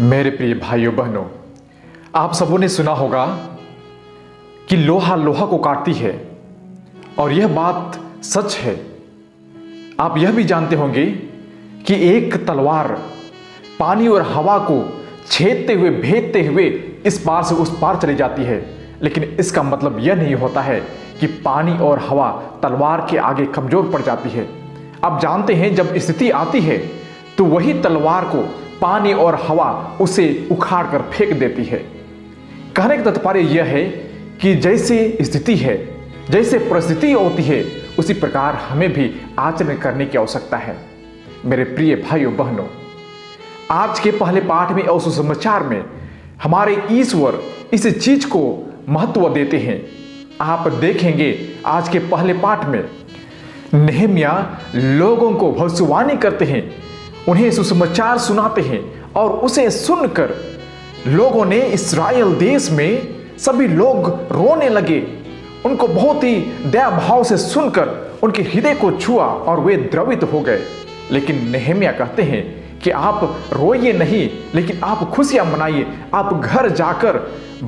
मेरे प्रिय भाइयों बहनों, आप सबों ने सुना होगा कि लोहा लोहा को काटती है और यह बात सच है। आप यह भी जानते होंगे कि एक तलवार पानी और हवा को छेदते हुए भेदते हुए इस पार से उस पार चली जाती है, लेकिन इसका मतलब यह नहीं होता है कि पानी और हवा तलवार के आगे कमजोर पड़ जाती है। आप जानते हैं जब स्थिति आती है तो वही तलवार को पानी और हवा उसे उखाड़ कर फेंक देती है। कहने का तात्पर्य यह है कि जैसे स्थिति है, जैसे परिस्थिति होती है, उसी प्रकार हमें भी आचरण करने की आवश्यकता है। मेरे प्रिय भाइयों बहनों, आज के पहले पाठ में और सुसमाचार में हमारे ईश्वर इस चीज को महत्व देते हैं। आप देखेंगे आज के पहले पाठ में नेहम्या लोगों को भविष्यवाणी करते हैं, उन्हें सुसमाचार सुनाते हैं और उसे सुनकर लोगों ने इस्राएल देश में सभी लोग रोने लगे। उनको बहुत ही दया भाव से सुनकर उनके हृदय को छुआ और वे द्रवित हो गए। लेकिन नेहम्या कहते हैं कि आप रोइए नहीं, लेकिन आप खुशियां मनाइए। आप घर जाकर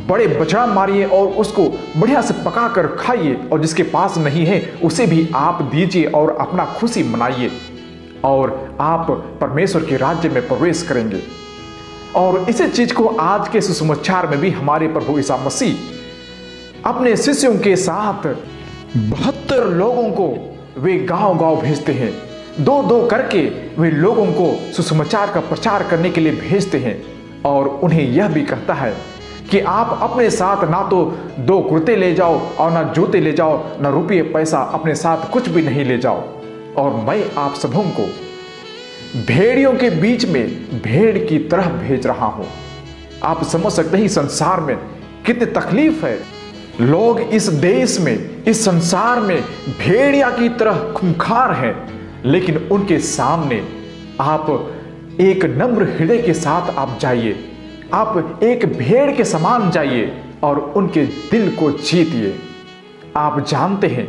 बड़े बछड़ा मारिए और उसको बढ़िया से पका कर खाइए, और जिसके पास नहीं है उसे भी आप दीजिए और अपना खुशी मनाइए, और आप परमेश्वर के राज्य में प्रवेश करेंगे। और इसी चीज को आज के सुसमाचार में भी हमारे प्रभु ईसा मसीह अपने शिष्यों के साथ 72 लोगों को वे गांव-गांव भेजते हैं। दो दो करके वे लोगों को सुसमाचार का प्रचार करने के लिए भेजते हैं, और उन्हें यह भी कहता है कि आप अपने साथ ना तो 2 कुर्ते ले जाओ और ना जूते ले जाओ, ना रुपये पैसा, अपने साथ कुछ भी नहीं ले जाओ, और मैं आप सबों को भेड़ियों के बीच में भेड़ की तरह भेज रहा हूं। आप समझ सकते हैं संसार में कितनी तकलीफ है। लोग इस देश में, इस संसार में भेड़िया की तरह खूंखार हैं, लेकिन उनके सामने आप एक नम्र हृदय के साथ आप जाइए, आप एक भेड़ के समान जाइए और उनके दिल को जीतिए। आप जानते हैं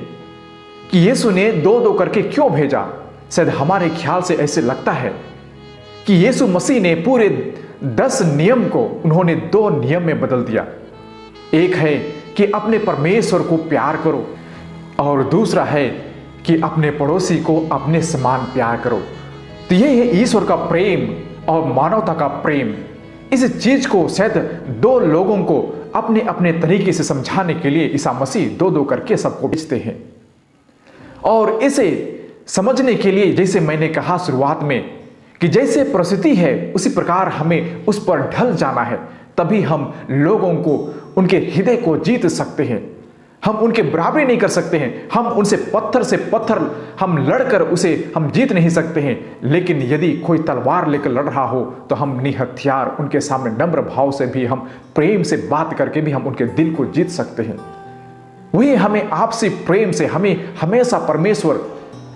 कि यीशु ने 2-2 करके क्यों भेजा? शायद हमारे ख्याल से ऐसे लगता है कि यीशु मसीह ने पूरे 10 नियम को उन्होंने 2 नियम में बदल दिया। एक है कि अपने परमेश्वर को प्यार करो, और दूसरा है कि अपने पड़ोसी को अपने समान प्यार करो। तो ये है ईश्वर का प्रेम और मानवता का प्रेम। इस चीज को शायद 2 लोगों को अपने अपने तरीके से समझाने के लिए ईसा मसीह 2-2 करके सबको भेजते हैं। और इसे समझने के लिए, जैसे मैंने कहा शुरुआत में, कि जैसे परिस्थिति है उसी प्रकार हमें उस पर ढल जाना है, तभी हम लोगों को, उनके हृदय को जीत सकते हैं। हम उनके बराबरी नहीं कर सकते हैं, हम उनसे पत्थर से पत्थर हम लड़कर उसे हम जीत नहीं सकते हैं, लेकिन यदि कोई तलवार लेकर लड़ रहा हो तो हम निहत्यार उनके सामने नम्र भाव से भी, हम प्रेम से बात करके भी हम उनके दिल को जीत सकते हैं। वही हमें आपसी प्रेम से, हमें हमेशा परमेश्वर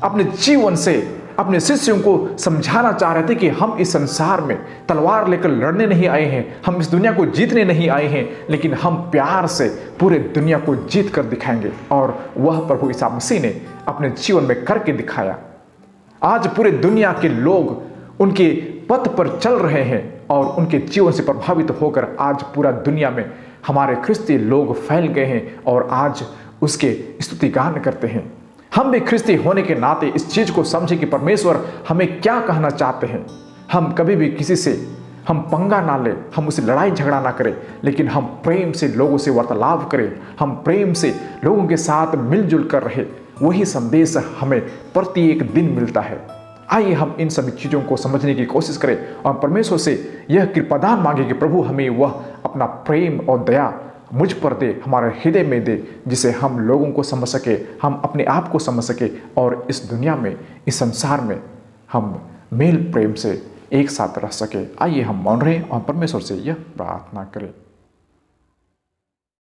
अपने जीवन से अपने शिष्यों को समझाना चाह रहे थे कि हम इस संसार में तलवार लेकर लड़ने नहीं आए हैं, हम इस दुनिया को जीतने नहीं आए हैं, लेकिन हम प्यार से पूरे दुनिया को जीत कर दिखाएंगे। और वह प्रभु ईसा मसीह ने अपने जीवन में करके दिखाया। आज पूरे दुनिया के लोग उनके पथ पर चल रहे हैं और उनके जीवन से प्रभावित होकर आज पूरा दुनिया में हमारे ख्रिस्ती लोग फैल गए हैं और आज उसके स्तुतिगान करते हैं। हम भी ख्रिस्ती होने के नाते इस चीज को समझे कि परमेश्वर हमें क्या कहना चाहते हैं। हम कभी भी किसी से हम पंगा ना ले, हम उसे लड़ाई झगड़ा ना करें, लेकिन हम प्रेम से लोगों से वार्तालाप करें, हम प्रेम से लोगों के साथ मिलजुल कर रहे। वही संदेश हमें प्रत्येक दिन मिलता है। आइए हम इन सभी चीज़ों को समझने की कोशिश करें और परमेश्वर से यह कृपादान मांगे कि प्रभु हमें वह अपना प्रेम और दया मुझ पर दे, हमारे हृदय में दे, जिसे हम लोगों को समझ सके, हम अपने आप को समझ सके, और इस दुनिया में, इस संसार में हम मेल प्रेम से एक साथ रह सके। आइए हम मौन रहें और परमेश्वर से यह प्रार्थना करें।